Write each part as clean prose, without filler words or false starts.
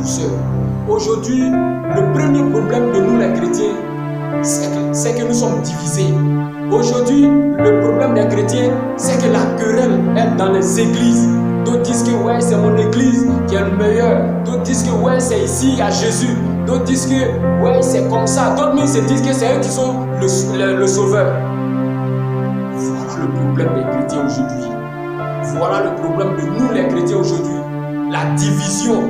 douceur. Aujourd'hui, le premier problème de nous les chrétiens, c'est que nous sommes divisés. Aujourd'hui, le problème des chrétiens, c'est que la querelle est dans les églises. D'autres disent que ouais, c'est mon église qui est le meilleur. D'autres disent que ouais, c'est ici, il y a Jésus. D'autres disent que ouais, c'est comme ça. D'autres même se disent que c'est eux qui sont le sauveur. Voilà le problème des chrétiens aujourd'hui. Voilà le problème de nous les chrétiens aujourd'hui. La division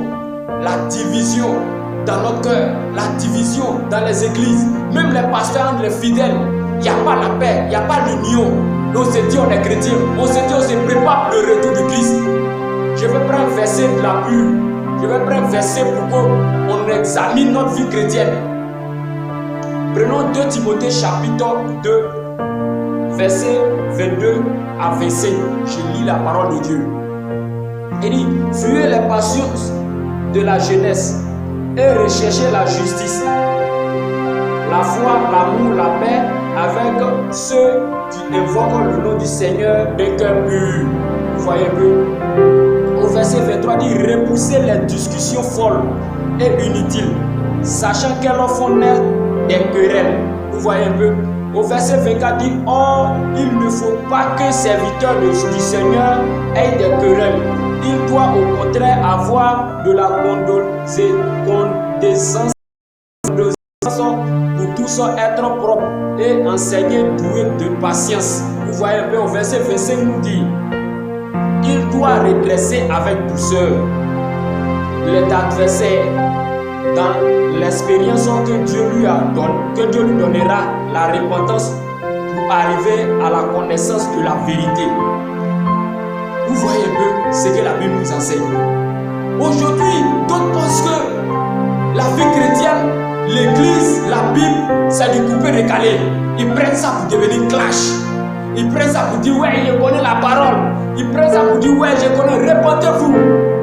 dans notre cœur, la division dans les églises, même les pasteurs entre les fidèles, il n'y a pas la paix, il n'y a pas l'union. On se dit on est chrétien, on se dit on se prépare pour le retour de Christ. Je vais prendre un verset de la Bible, je vais prendre un verset pour qu'on examine notre vie chrétienne. Prenons 2 Timothée chapitre 2, verset 22 à 27. Je lis la parole de Dieu. Il dit, fuyez les passions de la jeunesse et recherchez la justice, la foi, l'amour, la paix avec ceux qui invoquent le nom du Seigneur de cœur pur. Vous voyez un peu. Au verset 23 dit, repoussez les discussions folles et inutiles, sachant qu'elles font naître des querelles. Vous voyez un peu. Au verset 24 dit, or il ne faut pas qu'un serviteur du Seigneur ait des querelles. Il doit au contraire avoir de la condescendance pour tous être propre et enseigner doué de patience. Vous voyez un peu au verset 25 nous dit, il doit redresser avec douceur les adversaires dans l'expérience que Dieu lui donnera la repentance pour arriver à la connaissance de la vérité. Vous voyez un peu ce que la Bible nous enseigne. Aujourd'hui, d'autres pensent que la vie chrétienne, l'église, la Bible, c'est du couper-recaler. Ils prennent ça pour devenir clash. Ils prennent ça pour dire, ouais, je connais la parole. Ils prennent ça pour dire, ouais, je connais, répondez-vous.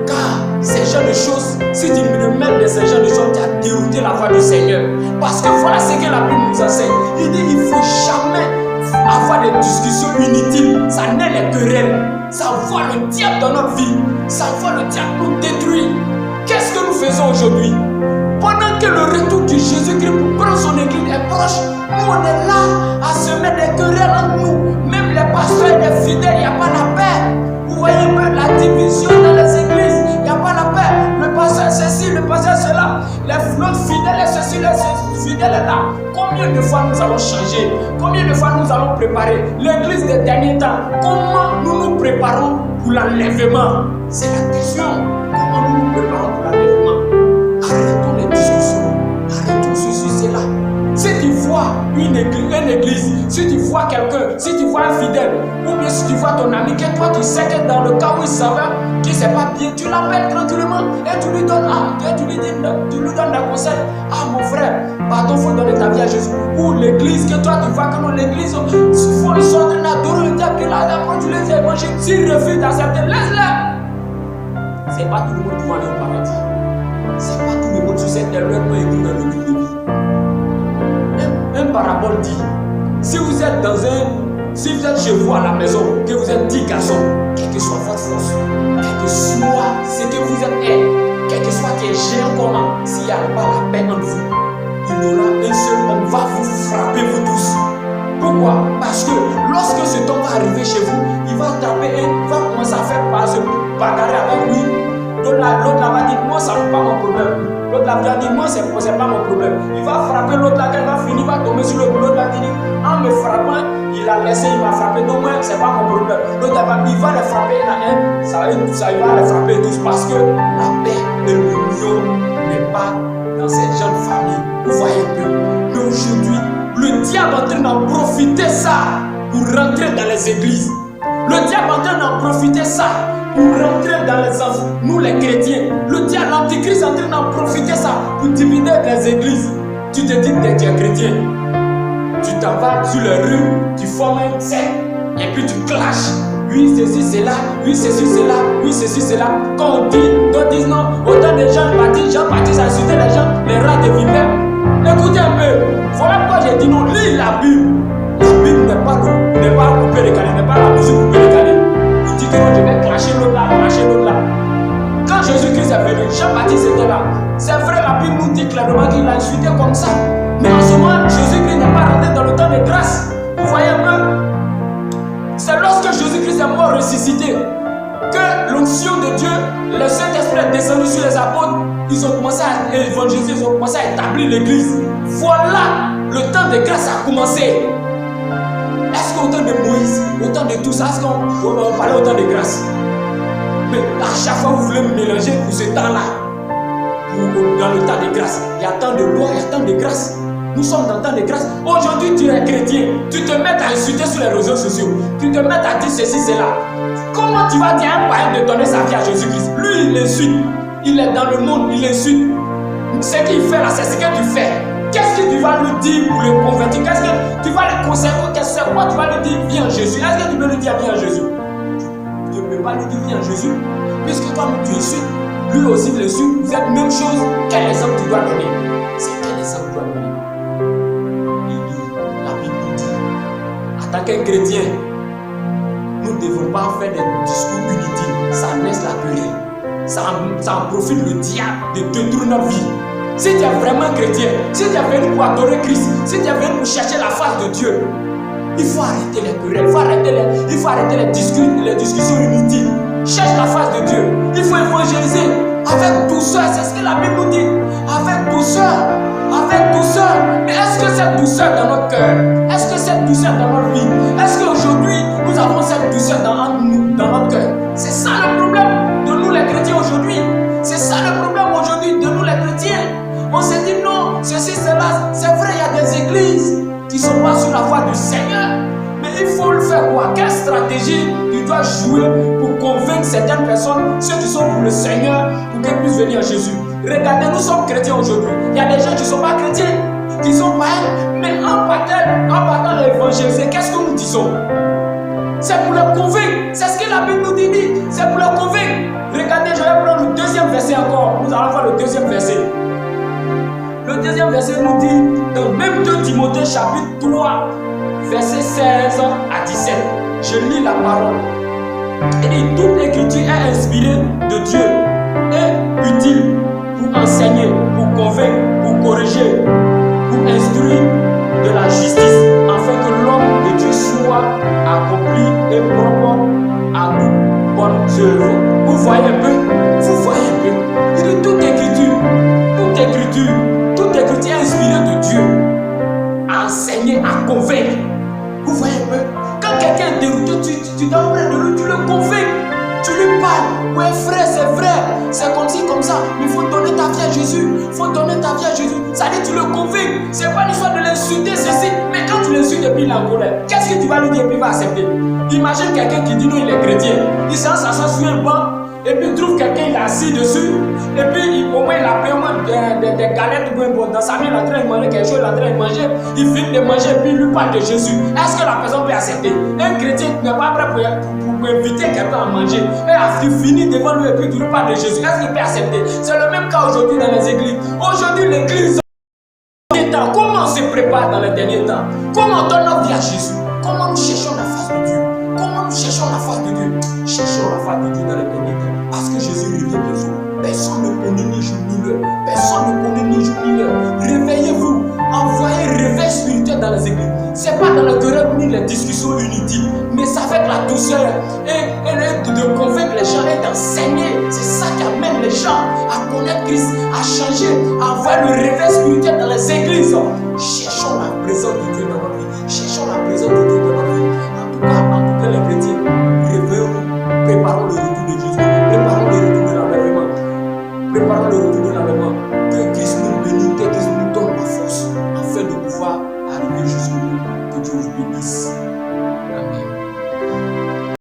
Car ces genres de choses, si tu me mets de ces genres de choses, tu as dérouté la voie du Seigneur. Parce que voilà ce que la Bible nous enseigne. Il dit, il ne faut jamais avoir des discussions inutiles. Ça naît les querelles. Ça envoie le diable dans notre vie. Ça envoie le diable nous détruire. Qu'est-ce que nous faisons aujourd'hui? Pendant que le retour de Jésus-Christ pour prendre son église est proche, nous on est là à se mettre des querelles entre nous. Même les pasteurs et les fidèles, il n'y a pas la paix. Vous voyez un peu la division dans les églises. Il n'y a pas la paix. Le pasteur c'est ceci, le pasteur c'est cela. Notre fidèle est ceci, le fidèle est là. Combien de fois nous allons changer? Combien de fois nous allons préparer l'église des derniers temps? Comment nous nous préparons pour l'enlèvement? C'est la question. Comment nous nous préparons pour l'enlèvement? Arrêtons les discussions. Arrêtons ceci, cela. Si tu vois une église, si tu vois quelqu'un, si tu vois un fidèle, ou bien si tu vois ton ami, que toi tu sais que dans le cas où il savait qu'il ne sait pas bien, tu l'appelles tranquillement et tu lui donnes tu lui donnes des conseils. Ah mon frère, pardon, il faut donner ta vie à Jésus. Ou l'église, que toi tu vois que dans l'église, ils sont en train d'adorer le diable, après tu les évangiles. S'ils refusent d'accepter, laisse-les. C'est pas tout le monde qui va aller au paradis. C'est pas tout le monde sur cette terre qui va écrire dans le livre de vie. Un parabole dit, si vous êtes chez vous à la maison, que vous êtes 10 garçons, quelle que soit votre force, quel que soit ce que vous êtes, quel que soit qui est géant comment, s'il n'y a pas la paix entre vous, il y aura un seul homme va vous frapper vous tous. Pourquoi? Parce que lorsque cet homme va arriver chez vous, il va taper et il va commencer à faire se bagarrer avec lui. L'autre là va dire, moi ça n'est pas mon problème. L'autre là va dire, moi c'est pas mon problème. Il va frapper l'autre là, il va finir, il va tomber sur l'autre là, il dit, en me frappant, il a laissé, il m'a frappé, donc moi c'est pas mon problème. L'autre là, il va les frapper, il va les frapper tous parce que la paix et l'union n'est pas dans cette jeune famille. Vous voyez un peu. Mais aujourd'hui, le diable est en train d'en profiter ça pour rentrer dans les églises. Le diable est en train d'en profiter ça pour rentrer dans les enfants, nous les chrétiens. Le diable, l'antichrist est en train d'en profiter ça pour diviser les églises. Tu te dis que tu es chrétien, tu t'en vas sur les rues, tu formes un secte et puis tu clashes. Oui, ceci, c'est là, oui, ceci, c'est là, oui, ceci, c'est là. Quand on dit, d'autres disent non, autant de gens Jean-Baptiste a insulté les gens, les rats de vipères. Écoutez un peu, voilà pourquoi j'ai dit non, lis la Bible. La Bible n'est pas coupée les canets, n'est pas la musique coupée les canets. Je vais clasher l'autre là, clasher l'autre là. Quand Jésus-Christ est venu, Jean-Baptiste était là. C'est vrai, la Bible nous dit clairement qu'il a insulté comme ça. Mais en ce moment, Jésus-Christ n'est pas rentré dans le temps de grâce. Vous voyez un peu? C'est lorsque Jésus-Christ est mort ressuscité que l'onction de Dieu, le Saint-Esprit est descendu sur les apôtres. Ils ont commencé à évangéliser, ils ont commencé à établir l'église. Voilà, le temps de grâce a commencé. Est-ce qu'au temps de Moïse, au temps de tout ça, est-ce qu'on parlait au temps de grâce? Mais à chaque fois vous voulez me mélanger pour ce temps-là, dans le temps de grâce, il y a tant de loi, il y a tant de grâce. Nous sommes dans le temps de grâce. Aujourd'hui, tu es chrétien, tu te mets à insulter sur les réseaux sociaux, tu te mets à dire ceci, cela. Comment tu vas dire à un païen de donner sa vie à Jésus-Christ? Lui, il insulte. Il est dans le monde, il insulte. Ce qu'il fait là, c'est ce que tu fais. Qu'est-ce que tu vas lui dire pour le convertir? Qu'est-ce que tu vas le conseiller? C'est quoi tu vas lui dire? Viens en Jésus. Est-ce que tu peux lui dire viens en Jésus? Tu ne peux pas lui dire viens en Jésus. Puisque toi, tu insultes, lui aussi il insulte. Vous êtes même chose. Quel exemple tu dois donner? C'est quel exemple tu dois donner? La Bible nous dit, en tant qu'un chrétien, nous ne devons pas faire des discours inutiles. Ça laisse la querelle. Ça en profite le diable de détruire notre vie. Si tu es vraiment chrétien, si tu es venu pour adorer Christ, si tu es venu pour chercher la face de Dieu, il faut arrêter les querelles, il faut arrêter les discussions inutiles. Cherche la face de Dieu. Il faut évangéliser avec douceur, c'est ce que la Bible nous dit. Avec douceur, avec douceur. Mais est-ce que cette douceur dans notre cœur? Est-ce que cette douceur dans notre vie? Est-ce qu'aujourd'hui nous avons cette douceur dans notre cœur? C'est ça le problème de nous les chrétiens aujourd'hui. C'est ça le problème aujourd'hui de nous les chrétiens. On s'est dit non, ceci, cela. C'est vrai, il y a des églises qui sont pas sur la voie du Seigneur. Mais il faut le faire quoi? Quelle stratégie tu dois jouer pour convaincre certaines personnes, ceux qui sont pour le Seigneur, pour qu'ils puissent venir à Jésus? Regardez, nous sommes chrétiens aujourd'hui. Il y a des gens qui ne sont pas chrétiens, qui sont païens, mais en partant à évangéliser, qu'est-ce que nous disons? C'est pour les convaincre. C'est ce que la Bible nous dit. C'est pour les convaincre. Regardez, je vais prendre le deuxième verset encore. Nous allons voir le deuxième verset. Le deuxième verset nous dit, dans même 2 Timothée chapitre 3, verset 16 à 17. Je lis la parole. Il dit, toute écriture est inspirée de Dieu et utile pour enseigner, pour convaincre, pour corriger, pour instruire de la justice, afin que l'homme de Dieu soit accompli et propre à toute bonne œuvre. Vous voyez un peu? Vous voyez un peu? Il dit toute écriture est inspirée de Dieu, à enseigner, à convaincre. Vous voyez un peu? Quand quelqu'un est dérouté, tu dois prendre de lui, tu le convaincs. Tu lui parles. Ouais frère, c'est vrai. C'est comme ci, comme ça. Mais il faut donner ta vie à Jésus. Il faut donner ta vie à Jésus. Ça dit tu le convaincs. C'est pas l'histoire de l'insulter, ceci. Mais quand tu l'insultes et puis il est en colère, qu'est-ce que tu vas lui dire et puis il va accepter? Imagine quelqu'un qui dit non, il est chrétien. Il s'assoit sur un banc. Et puis il trouve quelqu'un, il est assis dessus. Et puis au moins il a pris au moins des galettes ou bon, dans sa main, il est en train de manger quelque chose, il est en train de manger. Il finit de manger et puis il lui parle de Jésus. Est-ce que la personne peut accepter? Un chrétien n'est pas prêt pour inviter quelqu'un à manger. Et il finit devant lui et puis tu lui parles de Jésus. Est-ce qu'il peut accepter? C'est le même cas aujourd'hui dans les églises. Aujourd'hui l'église, comment on se prépare dans les derniers temps? Comment on donne notre vie à Jésus? Comment nous cherchons la face de Dieu? Comment nous cherchons la face de Dieu? Cherchons la face de Dieu dans les derniers temps. Parce que Jésus revient bientôt. Personne ne connaît ni jour ni l'heure. Personne ne connaît ni jour ni l'heure. Réveillez-vous. Envoyez réveil spirituel dans les églises. Ce n'est pas dans le querelle ni les discussions inutiles, mais c'est avec la douceur et de convaincre les gens et d'enseigner. C'est ça qui amène les gens à connaître Christ, à changer, à avoir le réveil spirituel dans les églises. Cherchons la présence de Dieu dans notre vie. Cherchons la présence de